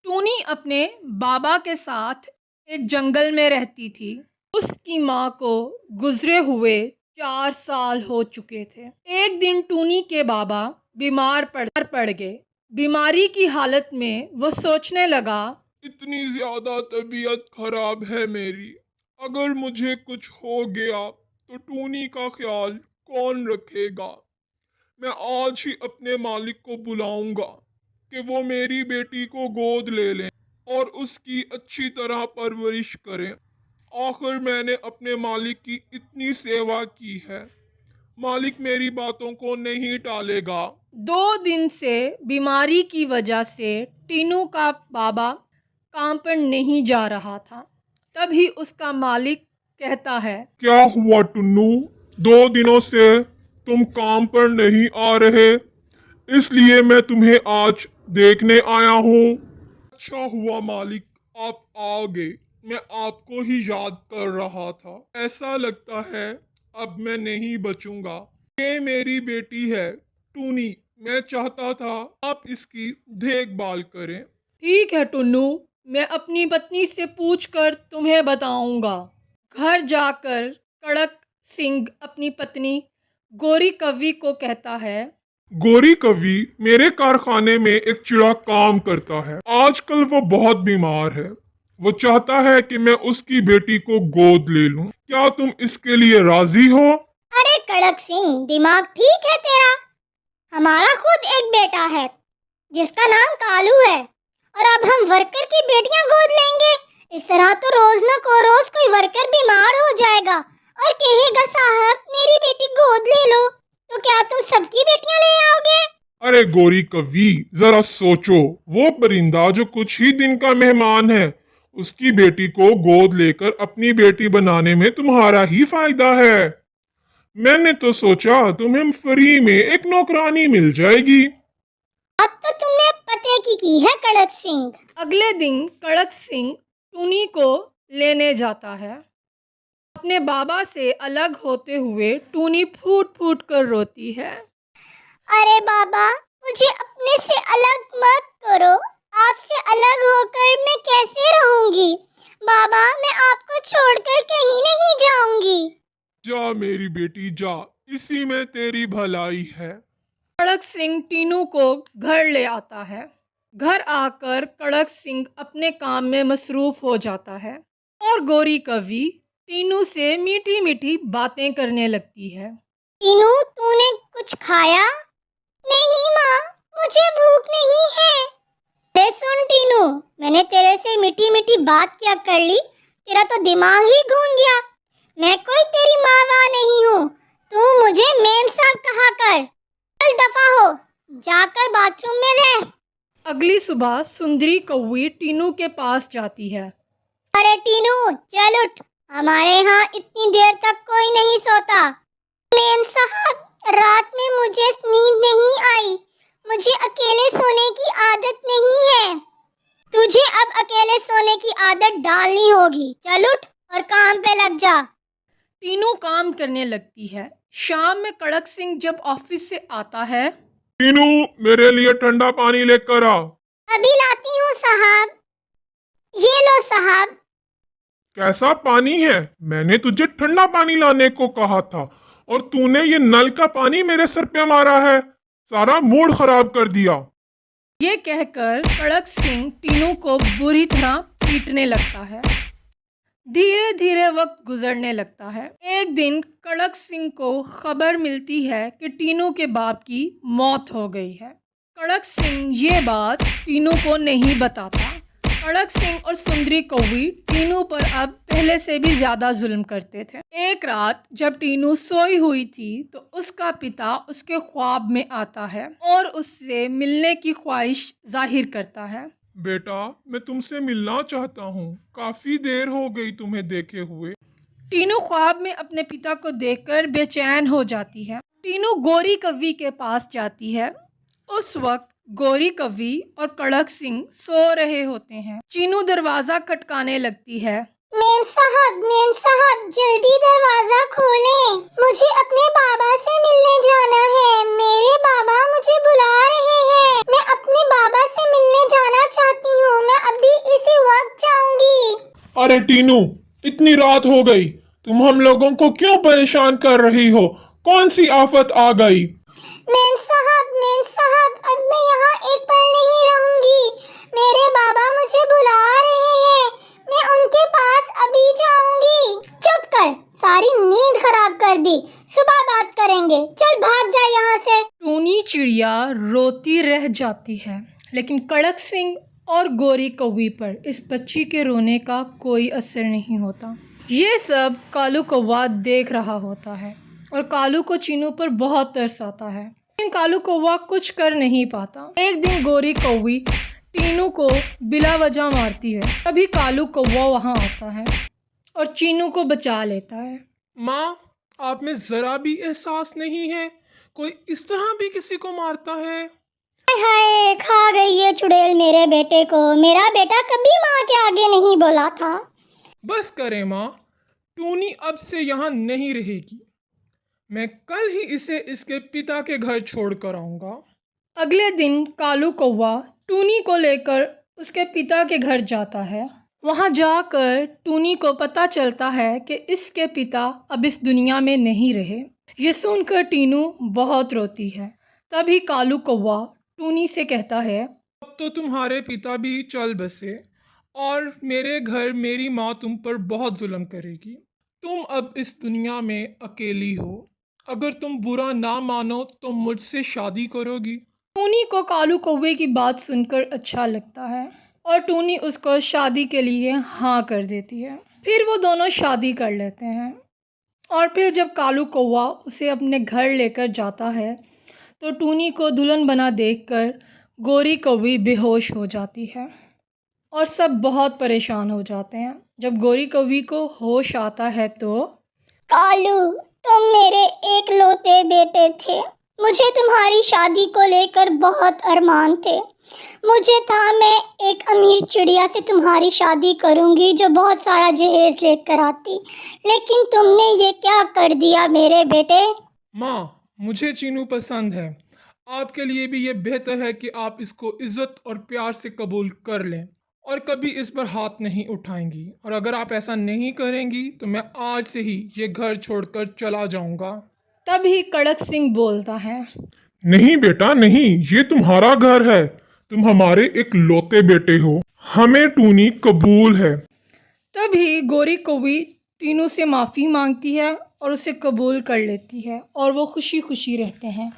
टूनी अपने बाबा के साथ एक जंगल में रहती थी। उसकी माँ को गुजरे हुए 4 साल हो चुके थे। एक दिन टूनी के बाबा बीमार पड़ गए। बीमारी की हालत में वो सोचने लगा, इतनी ज्यादा तबीयत खराब है मेरी, अगर मुझे कुछ हो गया तो टूनी का ख्याल कौन रखेगा। मैं आज ही अपने मालिक को बुलाऊंगा कि वो मेरी बेटी को गोद ले लें और उसकी अच्छी तरह परवरिश करें। आखिर मैंने अपने मालिक की इतनी सेवा की है, मालिक मेरी बातों को नहीं टालेगा। 2 दिन से बीमारी की वजह से टीनू का बाबा काम पर नहीं जा रहा था। तभी उसका मालिक कहता है, क्या हुआ टुन्नू, 2 दिनों से तुम काम पर नहीं आ रहे, इसलिए मैं तुम्हें आज देखने आया हूँ। अच्छा हुआ मालिक, आप आ गए। मैं आपको ही याद कर रहा था। ऐसा लगता है अब मैं नहीं बचूंगा। ये मेरी बेटी है टूनी, मैं चाहता था आप इसकी देखभाल करें। ठीक है टुन्नू, मैं अपनी पत्नी से पूछकर तुम्हें बताऊंगा। घर जाकर कड़क सिंह अपनी पत्नी गोरी कवि को कहता है, गोरी कवि, मेरे कारखाने में एक चिड़ा काम करता है। आजकल वो बहुत बीमार है। वो चाहता है कि मैं उसकी बेटी को गोद ले लूं। क्या तुम इसके लिए राजी हो? अरे कड़क सिंह, दिमाग ठीक है तेरा? हमारा खुद एक बेटा है जिसका नाम कालू है, और अब हम वर्कर की बेटियां गोद लेंगे। इस तरह तो रोज न को रोज कोई वर्कर बीमार हो जाएगा और कहेगा साहब मेरी बेटी गोद ले लो। तो क्या तुम सबकी बेटियां ले आओगे? अरे गोरी कवि, जरा सोचो, वो परिंदा जो कुछ ही दिन का मेहमान है, उसकी बेटी को गोद लेकर अपनी बेटी बनाने में तुम्हारा ही फायदा है। मैंने तो सोचा तुम्हें फ्री में एक नौकरानी मिल जाएगी। अब तो तुमने पते की है कड़क सिंह। अगले दिन कड़क सिंह टूनी को लेने जाता है। अपने बाबा से अलग होते हुए टूनी फूट फूट कर रोती है। अरे बाबा, मुझे अपने से अलग मत करो। आपसे अलग होकर मैं कैसे रहूंगी? बाबा, मैं आपको छोड़कर कहीं नहीं जाऊंगी। जा मेरी बेटी जा, इसी में तेरी भलाई है। कड़क सिंह टीनू को घर ले आता है। घर आकर कड़क सिंह अपने काम में मसरूफ हो जाता है और गोरी कवि टीनू से मीठी मीठी बातें करने लगती है। टीनू, तूने कुछ खाया? नहीं माँ, मुझे भूख नहीं है। सुन टीनू, मैंने तेरे से मीठी मीठी बात क्या कर ली? तेरा तो दिमाग ही घूम गया। मैं कोई तेरी माँ वाँ नहीं हूँ। तू मुझे मेम साहब कहा कर। चल दफा हो, जाकर बाथरूम में रह। अगली सुबह सुंदरी कौवी टीनू के पास जाती है। अरे टीनू, चल उठ, हमारे यहाँ इतनी देर तक कोई नहीं सोता। मेम साहब, रात में मुझे नींद नहीं आई। मुझे अकेले सोने की आदत नहीं है। तुझे अब अकेले सोने की आदत डालनी होगी। चल उठ और काम पे लग जा। टीनू काम करने लगती है। शाम में कड़क सिंह जब ऑफिस से आता है, टीनू, मेरे लिए ठंडा पानी लेकर आ। अभी लाती हूँ साहब। ये लो साहब। कैसा पानी है? मैंने तुझे ठंडा पानी लाने को कहा था और तूने ये नल का पानी मेरे सर पे मारा है। सारा मूड खराब कर दिया। ये कहकर कड़क सिंह टीनू को बुरी तरह पीटने लगता है। धीरे धीरे वक्त गुजरने लगता है। एक दिन कड़क सिंह को खबर मिलती है कि टीनू के बाप की मौत हो गई है। कड़क सिंह ये बात टीनू को नहीं बताता। कड़क सिंह और सुंदरी कौवी टीनू पर अब पहले से भी ज्यादा जुल्म करते थे। एक रात जब टीनू सोई हुई थी तो उसका पिता उसके ख्वाब में आता है और उससे मिलने की ख्वाहिश जाहिर करता है। बेटा, मैं तुमसे मिलना चाहता हूँ। काफी देर हो गई तुम्हें देखे हुए। टीनू ख्वाब में अपने पिता को देखकर बेचैन हो जाती है। टीनू गोरी कवि के पास जाती है। उस वक्त गोरी कवि और कड़क सिंह सो रहे होते हैं। टीनू दरवाजा खटकाने लगती है। मेम साहब, जल्दी दरवाजा खोलें। मुझे अपने बाबा से मिलने जाना है। मेरे बाबा मुझे बुला रहे हैं। मैं अपने बाबा से मिलने जाना चाहती हूँ। मैं अरे टीनू, इतनी रात हो गई, तुम हम लोगों को क्यों परेशान कर रही हो? कौन सी आफत आ गई? मेम साहब, अब मैं यहाँ एक पल नहीं रहूंगी। मेरे बाबा मुझे बुला रहे हैं, मैं उनके पास अभी जाऊंगी। चुप कर, सारी नींद खराब कर दी। सुबह बात करेंगे, चल भाग जा यहाँ से। टूनी चिड़िया रोती रह जाती है, लेकिन कड़क सिंह और गोरी कौवी पर इस बच्ची के रोने का कोई असर नहीं होता। ये सब कालू कौवा देख रहा होता है और कालू को चीनू पर बहुत तरस आता है, लेकिन कालू कौवा कुछ कर नहीं पाता। एक दिन गोरी कौवी टीनू को बिला वजह मारती है, तभी कालू कौवा वहाँ आता है और चीनू को बचा लेता है। माँ, आप में जरा भी एहसास नहीं है? कोई इस तरह भी किसी को मारता है? हाय, खा गई ये चुड़ैल मेरे बेटे को। मेरा बेटा कभी माँ के आगे नहीं बोला था। बस करें माँ, टूनी अब से यहाँ नहीं रहेगी। मैं कल ही इसे इसके पिता के घर छोड़ कर आऊँगा। अगले दिन कालू कौवा टूनी को लेकर उसके पिता के घर जाता है। वहाँ जाकर टूनी को पता चलता है कि इसके पिता अब इस दुनिया में नहीं रहे। ये सुनकर टीनू बहुत रोती है। तभी कालू कौवा टूनी से कहता है, अब तो तुम्हारे पिता भी चल बसे और मेरे घर मेरी माँ तुम पर बहुत जुल्म करेगी। तुम अब इस दुनिया में अकेली हो। अगर तुम बुरा ना मानो तो मुझसे शादी करोगी? टूनी को कालू कौवे की बात सुनकर अच्छा लगता है और टूनी उसको शादी के लिए हाँ कर देती है। फिर वो दोनों शादी कर लेते हैं और फिर जब कालू कौवा उसे अपने घर लेकर जाता है तो टूनी को दुल्हन बना देखकर गोरी कौवी बेहोश हो जाती है और सब बहुत परेशान हो जाते हैं। जब गोरी कौवी को होश आता है तो कालू, तुम मेरे एकलौते बेटे थे। मुझे तुम्हारी शादी को लेकर बहुत अरमान थे। मुझे था मैं एक अमीर चिड़िया से तुम्हारी शादी करूंगी जो बहुत सारा जहेज लेकर आती, लेकिन तुमने ये क्या कर दिया मेरे बेटे। माँ, मुझे चीनू पसंद है। आपके लिए भी ये बेहतर है कि आप इसको इज्जत और प्यार से कबूल कर लें और कभी इस पर हाथ नहीं उठाएंगी। और अगर आप ऐसा नहीं करेंगी तो मैं आज से ही ये घर छोड़कर चला जाऊंगा। तभी कड़क सिंह बोलता है, नहीं बेटा नहीं, ये तुम्हारा घर है। तुम हमारे इकलौते बेटे हो। हमें टूनी कबूल है। तभी गोरी कौवी टीनू से माफ़ी मांगती है और उसे कबूल कर लेती है और वो खुशी खुशी रहते हैं।